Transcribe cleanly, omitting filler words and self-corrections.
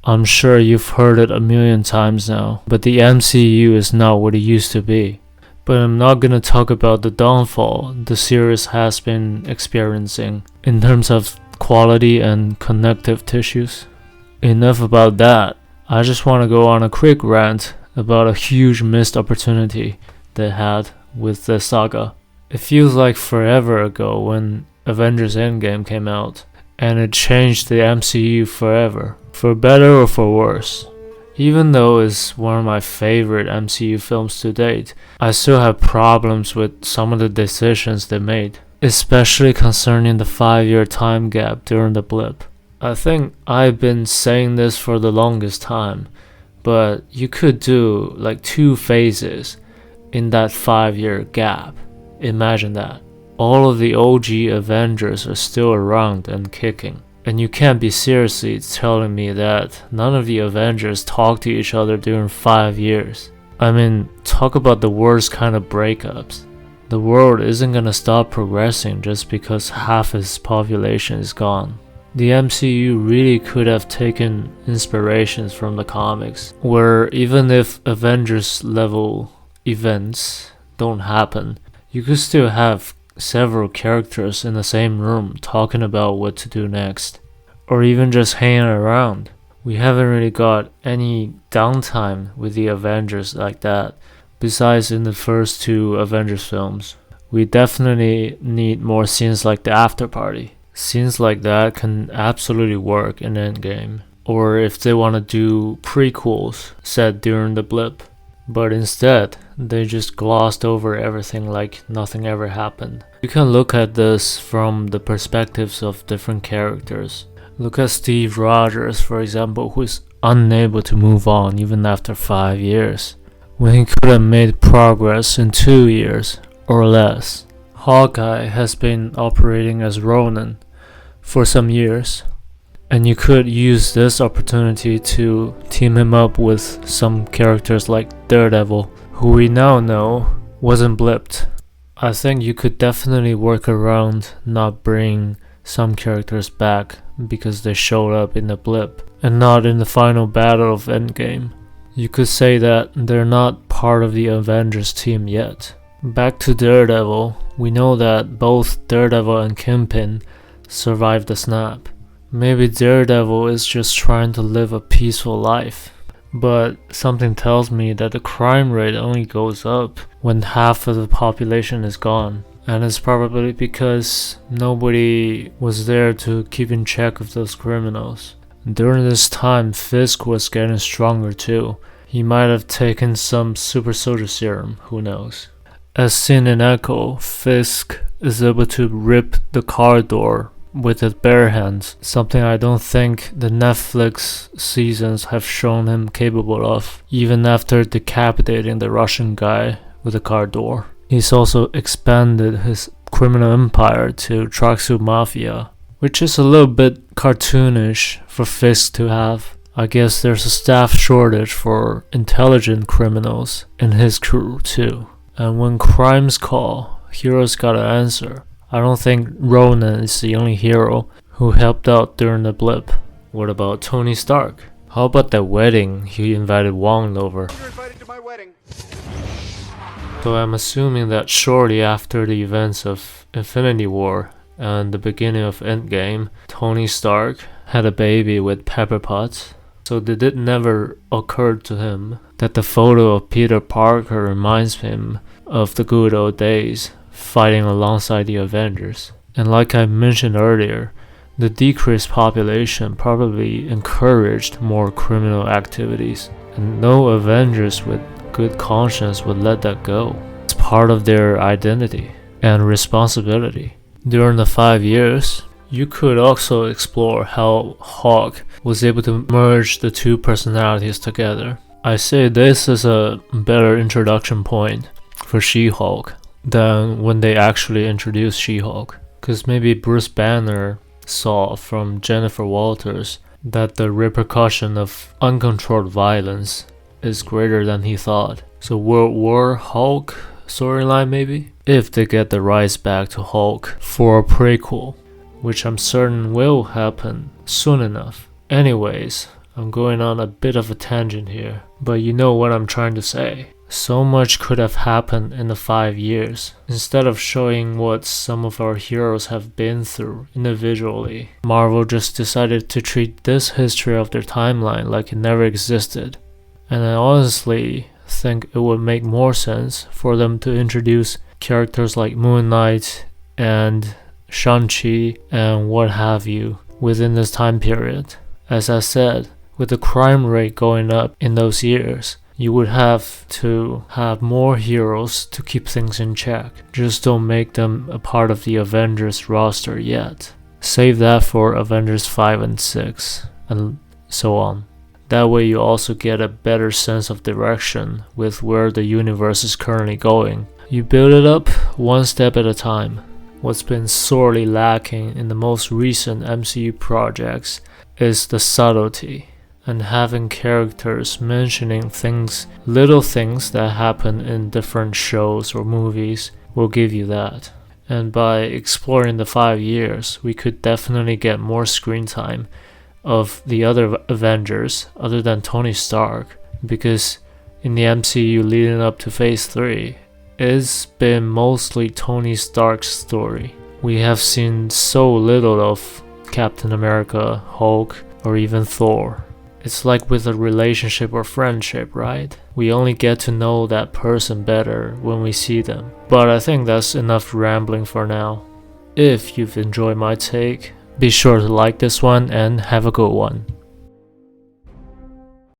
I'm sure you've heard it a million times now, but the MCU is not what it used to be. But I'm not gonna talk about the downfall the series has been experiencing in terms of quality and connective tissues. Enough about that. I just want to go on a quick rant about a huge missed opportunity they had with the saga. It feels like forever ago when Avengers Endgame came out, and it changed the MCU forever, for better or for worse. Even though it's one of my favorite MCU films to date, I still have problems with some of the decisions they made, especially concerning the 5-year time gap during the blip. I think I've been saying this for the longest time, but you could do like 2 phases in that 5-year gap. Imagine that. All of the OG Avengers are still around and kicking. And you can't be seriously telling me that none of the Avengers talk to each other during 5 years. I mean, talk about the worst kind of breakups. The world isn't gonna stop progressing just because half its population is gone. The MCU really could have taken inspirations from the comics, where even if Avengers level events don't happen, you could still have several characters in the same room talking about what to do next, or even just hanging around. We haven't really got any downtime with the Avengers like that, besides in the first 2 Avengers films. We definitely need more scenes like the after party. Scenes like that can absolutely work in Endgame, or if they want to do prequels set during the blip. But instead, they just glossed over everything like nothing ever happened. You can look at this from the perspectives of different characters. Look at Steve Rogers, for example, who is unable to move on even after 5 years, when he could have made progress in 2 years or less. Hawkeye has been operating as Ronin for some years, and you could use this opportunity to team him up with some characters like Daredevil, who we now know wasn't blipped. I think you could definitely work around not bringing some characters back because they showed up in the blip and not in the final battle of Endgame. You could say that they're not part of the Avengers team yet. Back to Daredevil, we know that both Daredevil and Kingpin survived the snap. Maybe Daredevil is just trying to live a peaceful life, but something tells me that the crime rate only goes up when half of the population is gone. And it's probably because nobody was there to keep in check of those criminals. During this time, Fisk was getting stronger too. He might have taken some super soldier serum, who knows. As seen in Echo, Fisk is able to rip the car door with his bare hands, something I don't think the Netflix seasons have shown him capable of, even after decapitating the Russian guy with the car door. He's also expanded his criminal empire to Tracksuit Mafia, which is a little bit cartoonish for Fisk to have. I guess there's a staff shortage for intelligent criminals in his crew too. And when crimes call, heroes gotta answer. I don't think Ronan is the only hero who helped out during the blip. What about Tony Stark? How about that wedding he invited Wong over? You're invited to my wedding. So I'm assuming that shortly after the events of Infinity War and the beginning of Endgame, Tony Stark had a baby with Pepper Potts. So did it never occur to him that the photo of Peter Parker reminds him of the good old days, fighting alongside the Avengers? And like I mentioned earlier, the decreased population probably encouraged more criminal activities, and no Avengers with good conscience would let that go. It's part of their identity and responsibility. During the 5 years, you could also explore how Hawk was able to merge the 2 personalities together. I say this is a better introduction point for She-Hulk than when they actually introduced She-Hulk, because maybe Bruce Banner saw from Jennifer Walters that the repercussion of uncontrolled violence is greater than he thought. So World War Hulk storyline maybe? If they get the rights back to Hulk for a prequel, which I'm certain will happen soon enough. Anyways, I'm going on a bit of a tangent here, but you know what I'm trying to say. So much could have happened in the 5 years. Instead of showing what some of our heroes have been through individually, Marvel just decided to treat this history of their timeline like it never existed. And I honestly think it would make more sense for them to introduce characters like Moon Knight and Shang-Chi and what have you within this time period. As I said, with the crime rate going up in those years, you would have to have more heroes to keep things in check. Just don't make them a part of the Avengers roster yet. Save that for Avengers 5 and 6, and so on. That way you also get a better sense of direction with where the universe is currently going. You build it up one step at a time. What's been sorely lacking in the most recent MCU projects is the subtlety, and having characters mentioning things, little things that happen in different shows or movies will give you that. And by exploring the 5 years, we could definitely get more screen time of the other Avengers other than Tony Stark, because in the MCU leading up to Phase 3, it's been mostly Tony Stark's story. We have seen so little of Captain America, Hulk, or even Thor. It's like with a relationship or friendship, right? We only get to know that person better when we see them. But I think that's enough rambling for now. If you've enjoyed my take, be sure to like this one and have a good one.